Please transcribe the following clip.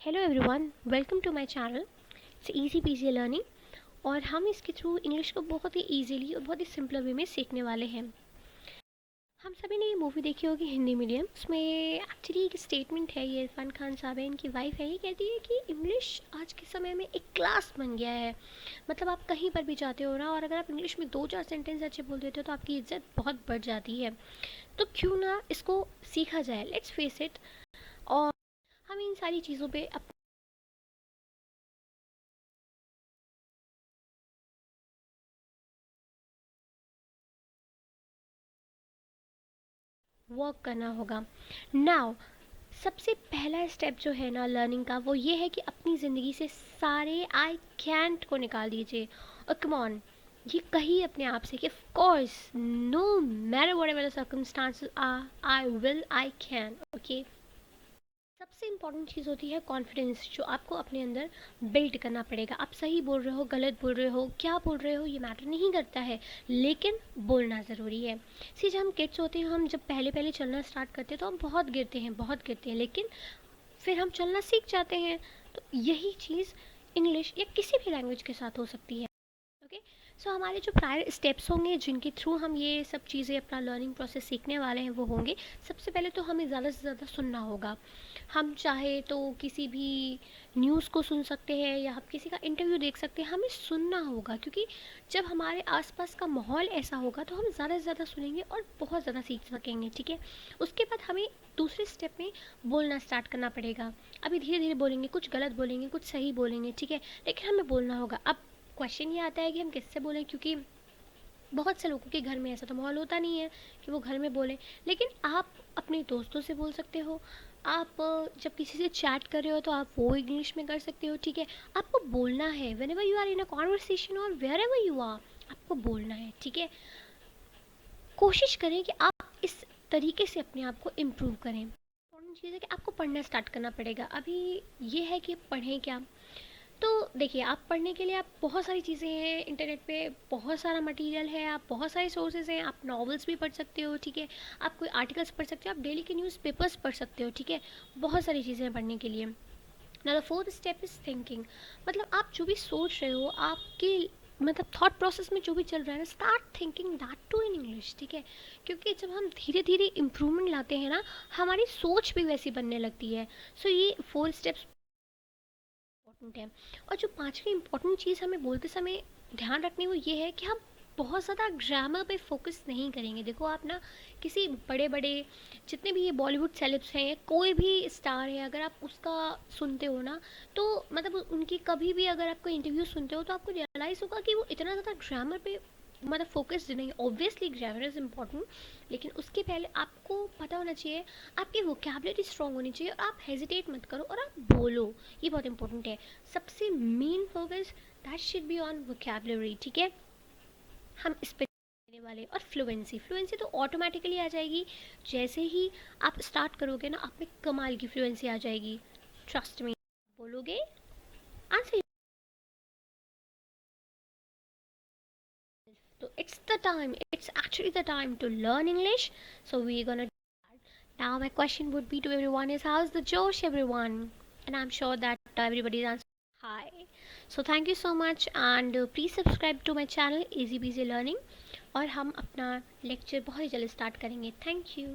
Hello everyone, welcome to my channel. It's easy PG learning और हम इसके through English को बहुत ही इजीली और बहुत ही सिंपल वे में सीखने वाले हैं। हम सभी ने ये मूवी देखी होगी हिंदी मीडियम। उसमें एक्चुअली एक स्टेटमेंट है, ये इरफान खान साहब है, इनकी वाइफ है, ये कहती है कि इंग्लिश आज के समय में एक क्लास बन गया है। मतलब आप कहीं पर भी जाते हो ना, और अगर आप इंग्लिश में 2-4 सेंटेंस अच्छे बोल देते हो तो आपकी इज्जत बहुत बढ़ जाती है। तो क्यों ना इसको सीखा जाए, लेट्स फेस इट। और हम इन सारी चीज़ों पे वर्क करना होगा। नाउ सबसे पहला स्टेप जो है ना लर्निंग का, वो ये है कि अपनी ज़िंदगी से सारे आई कैंट को निकाल दीजिए। और कम ऑन, ये कहिए अपने आप से कि of course, no matter whatever the circumstances are, I will, I can. Okay, सबसे इम्पॉर्टेंट चीज़ होती है कॉन्फिडेंस, जो आपको अपने अंदर बिल्ड करना पड़ेगा। आप सही बोल रहे हो, गलत बोल रहे हो, क्या बोल रहे हो, ये मैटर नहीं करता है, लेकिन बोलना ज़रूरी है। सी, जब हम किड्स होते हैं, हम जब पहले पहले चलना स्टार्ट करते हैं तो हम बहुत गिरते हैं, बहुत गिरते हैं, लेकिन फिर हम चलना सीख जाते हैं। तो यही चीज़ इंग्लिश या किसी भी लैंग्वेज के साथ हो सकती है। ओके, सो हमारे जो प्रायर स्टेप्स होंगे जिनके थ्रू हम ये सब चीज़ें अपना लर्निंग प्रोसेस सीखने वाले हैं, वो होंगे, सबसे पहले तो हमें ज़्यादा से ज़्यादा सुनना होगा। हम चाहे तो किसी भी न्यूज़ को सुन सकते हैं या हम किसी का इंटरव्यू देख सकते हैं, हमें सुनना होगा, क्योंकि जब हमारे आसपास का माहौल ऐसा होगा तो हम ज़्यादा से ज़्यादा सुनेंगे और बहुत ज़्यादा सीख सकेंगे। ठीक है, उसके बाद हमें दूसरे स्टेप में बोलना स्टार्ट करना पड़ेगा। अभी धीरे धीरे बोलेंगे, कुछ गलत बोलेंगे, कुछ सही बोलेंगे, ठीक है, लेकिन हमें बोलना होगा। अब क्वेश्चन ये आता है कि हम किससे बोलें, क्योंकि बहुत से लोगों के घर में ऐसा तो माहौल होता नहीं है कि वो घर में बोलें। लेकिन आप अपने दोस्तों से बोल सकते हो। आप जब किसी से चैट कर रहे हो तो आप वो इंग्लिश में कर सकते हो। ठीक है, आपको बोलना है whenever you are in a conversation और वेयर एवर यू आर, आपको बोलना है। ठीक है, कोशिश करें कि आप इस तरीके से अपने आप को इम्प्रूव करें। इंपॉर्टेंट चीज़ है कि आपको पढ़ना स्टार्ट करना पड़ेगा। अभी ये है कि पढ़ें क्या। तो देखिए, आप पढ़ने के लिए आप बहुत सारी चीज़ें हैं इंटरनेट पे, बहुत सारा मटेरियल है, आप बहुत सारे सोर्सेज हैं। आप नॉवेल्स भी पढ़ सकते हो, ठीक है, आप कोई आर्टिकल्स पढ़ सकते हो, आप डेली के न्यूज़पेपर्स पढ़ सकते हो। ठीक है, बहुत सारी चीज़ें हैं पढ़ने के लिए। ना the fourth step is thinking. मतलब आप जो भी सोच रहे हो, आपके मतलब थॉट प्रोसेस में जो भी चल रहा है ना, start thinking that to in English. ठीक है, क्योंकि जब हम धीरे धीरे इम्प्रूवमेंट लाते हैं ना, हमारी सोच भी वैसी बनने लगती है। सो ये 4 स्टेप्स इम्पॉर्टेंट है। और जो पांचवी इम्पॉर्टेंट चीज़ हमें बोलते समय ध्यान रखनी, वो ये है कि हम बहुत ज़्यादा ग्रामर पे फोकस नहीं करेंगे। देखो, आप ना किसी बड़े बड़े जितने भी ये बॉलीवुड सेलेब्स हैं, कोई भी स्टार है, अगर आप उसका सुनते हो ना, तो मतलब उनकी कभी भी अगर आप कोई इंटरव्यू सुनते हो तो आपको रियलाइज़ होगा कि वो इतना ज़्यादा ग्रामर पे मतलब फोकस्ड नहीं। ऑब्वियसली ग्रामर इज़ इम्पॉर्टेंट, लेकिन उसके पहले आपको पता होना चाहिए, आपकी वोकेबलरी स्ट्रांग होनी चाहिए, और आप हेजिटेट मत करो और आप बोलो। ये बहुत इंपॉर्टेंट है। सबसे main focus that should be on vocabulary. ठीक है, हम इस पे देने वाले। और फ्लुएंसी, फ्लुएंसी तो ऑटोमेटिकली आ जाएगी। जैसे ही आप स्टार्ट करोगे ना, आप में कमाल की फ्लुएंसी आ जाएगी। ट्रस्ट मी, बोलोगे, answer. So it's the time, it's actually the time to learn English. So we're gonna do that. Now my question would be to everyone is, how's the Josh everyone? And I'm sure that everybody's answer hi. So thank you so much, and please subscribe to my channel Easy Peasy Learning, और हम अपना lecture बहुत ही जल्द start करेंगे। Thank you.